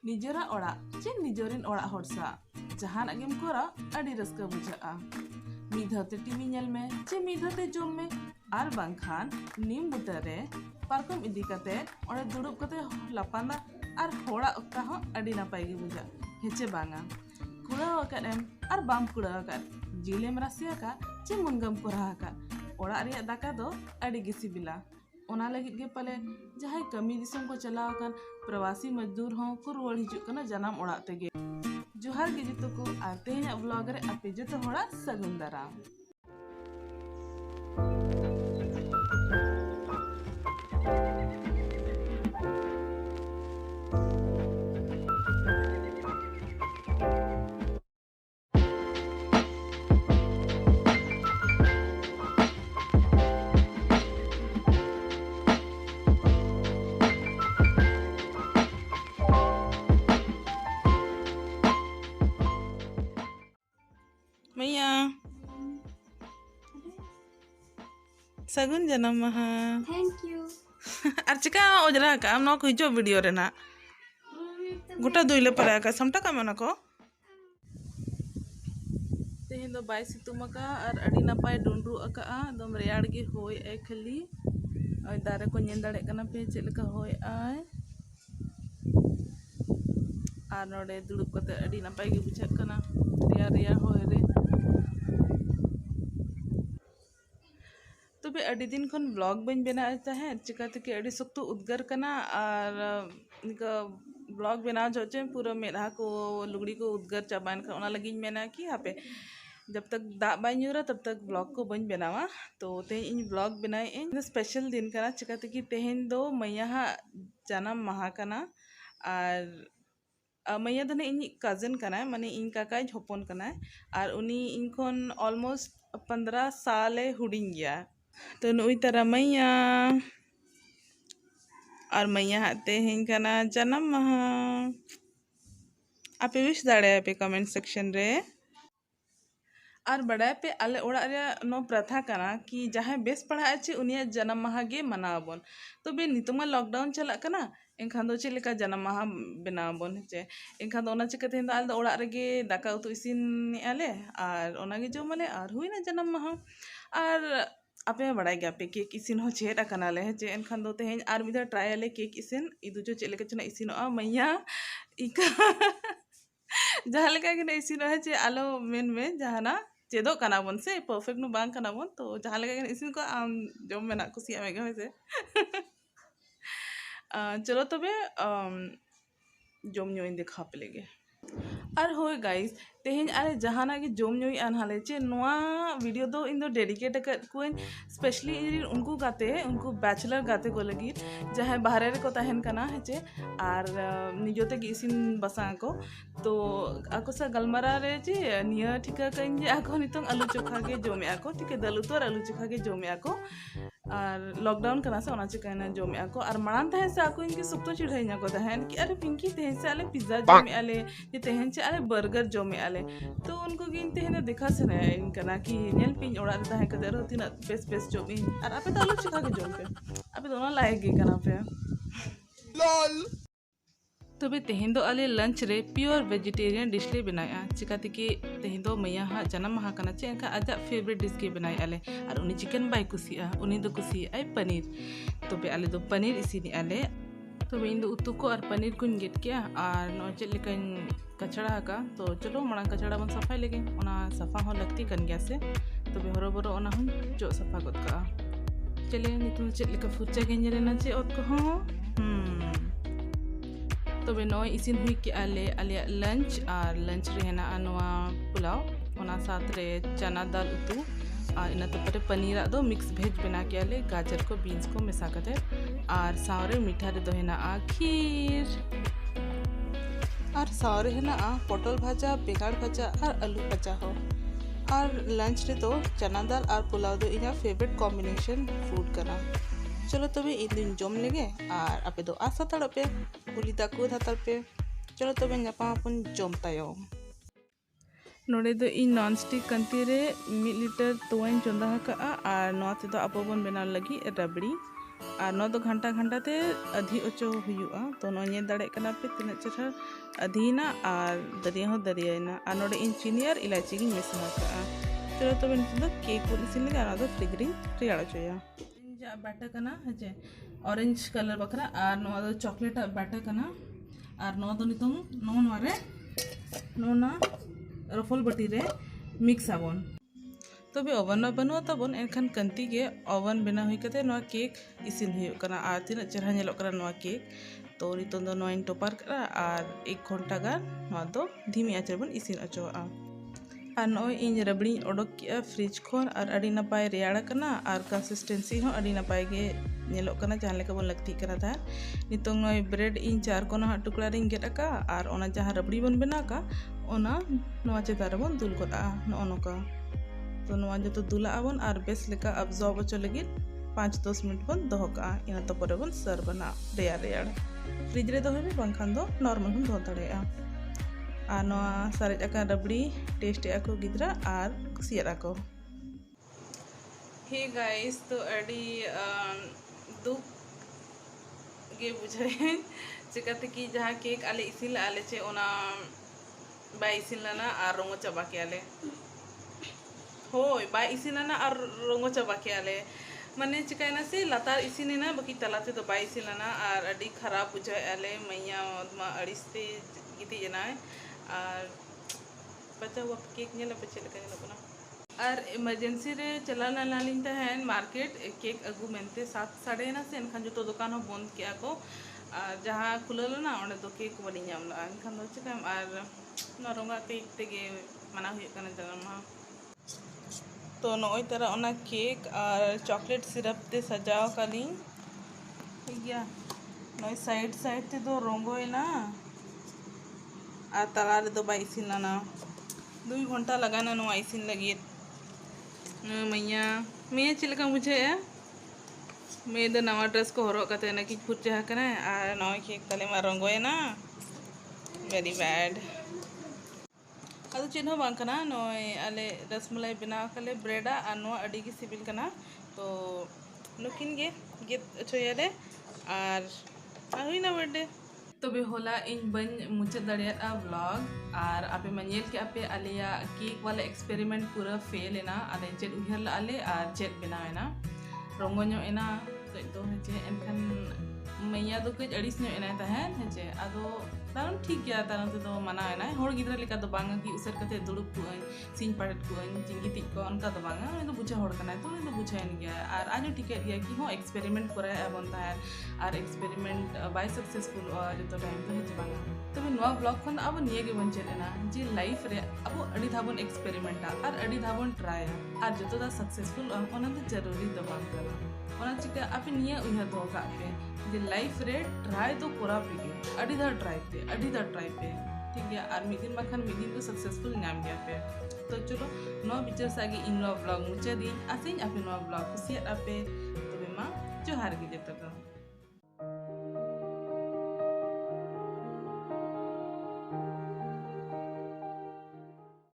निजरा ओड़ा चे निजरिन ओड़ा हर सा जहान गेम कोरा अड़ी रस्का बुझाआ। मिधाते टीवी नेल में चे मिधाते जोम में आर बांखान नीम बुटारे पारकम इदी कते ओड़े दुड़ुब कते लापाना आर होड़ा अक्का हो अड़ी नापाय गे बुझा हेचे बांगा कुड़ाव अकादेम आर बाम कुड़ाव अकाद जिलेम रासिया का चे मुनगम कोरा अकाद ओड़ा रिया दाका दो अड़ी गे सिबिला ओना लगित गे पले जहां कमी दिसम को चलाव कान प्रवासी मजदूर हों को रुवाड़ हिजुक कना जनाम ओड़ा तेगे। जोहार गे जितो को आर तेहें ब्लॉग रे आपे जतो होड़ा सगुन दाराम। मैया सगुन जन्म महा। Thank you. आर चिका ओजरा का हम को हिजो वीडियो रे ना गोटा दुइले परे का समटा का मना को तेहें दो बाय सितुम का आर अड़ी नापाय डुंडरू अका दम रेयाड़ गे होय ए खाली ओय दारे को नेल दाड़े कना पे चेद लेका होय आय आर नोडे दुड़ुब कते अड़ी नापाय गे बुझाक कना रेयाड़ रेयाड़ होय रे। तबे अड़ी दिन खन ब्लॉग बन बना चाहे चिकाते कि अड़ी सख्त उद्गार कना और निका ब्लॉग बना जोचे पूरा मेधा को लुगड़ी को उद्गार चाबान का लगी मेना कि हापे जब तक दाग बाय न्यूरा तब तक ब्लॉग को बन बनावा। तो तेहें इन ब्लॉग बनाए इन स्पेशल दिन कना चिकाते कि तेहें दो मैया जन्म माहा कना और मैया दो इन कजन कना माने इन काका हपन कना और उनी इन खन ऑलमोस्ट 15 साल हुडिंग गया। तो नुई तरह मैया और मैया हाते हिंग कना जन्म महा आपे विश दाड़े पे कमेंट सेक्शन रे और बड़ाय पे आले ओड़ा रे नो प्रथा कना कि जहां बेस पढ़ा चे उनिया जन्म माहा गे मनावबन। तो बे नितुमा लॉकडाउन चला कना एनखान दो चे लेका जन्म माहा बनावबन चे एनखान दो ओना चिका तेन आल दो ओड़ा रेगे दाका उतु इसिन आले और ओना गे जमाले और हुईना जन्म माहा। और आपे बड़ा गया पे केक इसिन हो चेड अकनाले चे एनखान दो तेहें आर मिदा ट्राई आले केक इसिन इदु जो चेले कचना इसिनोआ मैया इका जहां लेका के इसिन है चे आलो मेन में जहाना चेदो कना बन से परफेक्ट नु बांग कना बन तो जहां लेका के इसिन को आम जम मेना कुसिया मेगा है से चलो तबे जम न्योइन देखा पेलेगे और हो गाइस तेहें आले जहाना के जम न्योई अनहाले चे नोआ वीडियो दो इन दो डेडिकेट कर कोइन स्पेशली उनको गाते उनको बैचलर गाते को लगी जहां बाहर रे को तहन कना है चे और निजोते के इसिन बसा को तो आको सा गलमारा रे चे निया ठिका कइन जे आको नितंग आलू चोखा के जमे आको ठीक है दलु तो आलू चोखा के जमे आको और लॉकडाउन कना से ओना चिकन जमे आको और मारान तहे से आको इनके सुक्तो चिढ़ाइना को तहन कि अरे पिंकी तहे से आले पिज्जा जमे आले ये तहन से आले बर्गर जमे आले तो उनको गिन तहन देखा से ना इनकना कि नेल पिन ओड़ा तहे कदे रो तिना बेस बेस जमे और आपे तो आलू चोखा के जम पे आपे दोनों लायक गे कना पे लॉल। तबे तेहें दो आले लंच रे प्योर वेजिटेरियन डिश ले बनाया चिकाते कि तेहें दो मैया हा जन्म माहा कना चे एनका आजा फेवरेट डिश के बनाए आले और उनी चिकन बाय कुसिया उनी दो कुसिया आई पनीर तबे आले दो पनीर इसिनी आले तबे इन दो उतु को और पनीर कुन गेट किया और नो चे लेकन कचड़ा का तो चलो मड़ा कचड़ा बन सफाई लेगे ओना सफा हो लगती कन गया से तबे हरो बरो ओना हम जो सफा गद का चले नितु चे लेका फुचा के ना चे ओत को हो तबे नॉय इसिन हुई के आले आले लंच और लंच रहना अनवा पुलाव ओना साथ रे चना दाल उतु और इना तपरे पनीर दो मिक्स भेज बना के आले गाजर को बीन्स को मिसा कते और सावरे मीठा रे दो हेना खीर और सावरे हेना पटल भाजा बेगाड़ भाजा और आलू भाजा हो और लंच रे दो चना दाल और पुलाव दो इना फेवरेट कॉम्बिनेशन फूड करा। चलो तबे इन दिन जम लेगे और आपे दो आस हताड़ पे कुली दाकू हताड़ पे चलो तबे नापा अपन जम तायो नोड़े दो इन नॉन स्टिक कंती रे 1 लीटर तोवाइन चंदा हका और नोआ ते दो आपो बन बना लगी रबड़ी और नो घंटा घंटा ते आधी ओचो हुआ तो नो नेल दाड़े कना पे तीना चेहरा आधीना और दरिया हो दरियाना और नोडे इन चीनी और इलायची की मेसा का चलो तो बिन केक को इसिन लगे और फ्रिज री रेड़ चोया जा बैटर कना हे ऑरेंज कलर बकरा और नो चॉकलेट बैटर कना और नो नितों नो नोरे नोना रफल बटी रे मिक्स आबन तबे ओवन बनवा तबन एनखान कंती के ओवन बना हुई कते नोआ केक इसिन हुई कना और तीना चेहरा नेलो कना नोआ केक तो नितों दो नोआ टोपार करा और 1 घंटा गान नोआ दो धीमी आंच रे बन इसिन अचोआ और नोई इन रबड़ी ओडोक किया फ्रिज खोन और अड़ी नपाय रेयाड़ा कना और कंसिस्टेंसी हो अड़ी नपाय गे नेलो कना जहां लेका बन लगती कना था नितों नोई ब्रेड इन 4 कोना टुकड़ा रिंग गेट का और ओना जहां रबड़ी बन बना का ओना नोआ चेतार बन दुल कोदा नो नोका तो नोआ जो दुला आबन और बेस लेका अब्जॉर्ब अचो लगी 5-10 मिनट बन दोहो का इना तो परे बन सर्व बना रेयाड़ रेयाड़ फ्रिज रे दोहे बांखान दो नॉर्मल हम दो दाड़ेया और नोआ सारेज आका रबड़ी टेस्ट आको गिद्रा और कुसिया को हे गाइस तो अड़ी दुख गे बुझाए चिकाते कि जहाँ केक आले इसिन आले चे ओना बाय इसिन लना और रंगो चाबा के आले होय बाय इसिनना और रंगो चाबा के आले माने चिकायना से लतार इसिनेना बाकी तलाते तो बाय इसिनना और अड़ी खराब बुझाए आले मैया मा अड़िस्ते गिती जनाय और बचा हुआ केक नेला बचे लगा नेला बना और इमरजेंसी रे चलाना लालिन तहन मार्केट केक अगु मेनते 7 ना से एनखान जो तो दुकान हो बंद किया को और जहाँ खुलल ना ओंडे तो केक बड़ी नामला एनखान दो चिकाम और नरंगा केक तेगे मना हुई कना जनमा तो नोई तरह ओना केक और चॉकलेट सिरप ते सजाओ काली ठीक गया नोई साइड साइड ते दो रंगोय ना और तला रे दो बाई इसिन ना 2 घंटा लगाना नो इसिन लगी मैया मैं चिलका मुझे मैं दो नवा ड्रेस को हरो कते ना कि फुचा कना और नोई केक तले मा रंगोय ना वेरी बैड अदो चिन्ह बांग कना नोय आले रसमलाई बनाव कले ब्रेडा और नो अड़ी की सिबिल कना तो नुकिन गे गेट अचोयाले और हुईना बर्थडे तबे होला इन बन मुचाद दाड़िया व्लॉग और आपे मनेल के आपे आलिया केक वाला एक्सपेरिमेंट पूरा फेल एना आले चेट उहर आले और चेट बनावेना रंगोño एना तो हेचे एनखान मैया दो कज अड़िस एना तहन हेचे आदो तारन ठीक गया तारन तो मनावेना हर गिद्रा लेका दो बांगा कि उसर कते दुड़ुब को सिंग पाटट को जिंगिति को उनका दो बांगा उनी दो बुझा हर कना तो उनी दो बुझाइन गया और आजो ठीक गया कि हो एक्सपेरिमेंट करे बन तहन और एक्सपेरिमेंट बाय सक्सेसफुल जो तो टाइम तो हेचे बांगा तबे नवा ब्लॉग खन अब निये गे बन चलेना जे लाइफ रे अब अड़ी धाबन एक्सपेरिमेंट और अड़ी धाबन ट्राई और जो तो सक्सेसफुल ओना तो जरूरी तो बांग करा ओना चिका आपे निये उहर दो का पे जे लाइफ रे ट्राई तो कोरा पे अड़ी दा ट्राई पे ठीक है और मिदिन बाखान मिदिन तो सक्सेसफुल नाम गया पे तो चलो नो बिचार सागे इन नो ब्लॉग मुचा दिन आसिन आपे नो ब्लॉग कुसिया आपे तबे मा जोहार गे जतो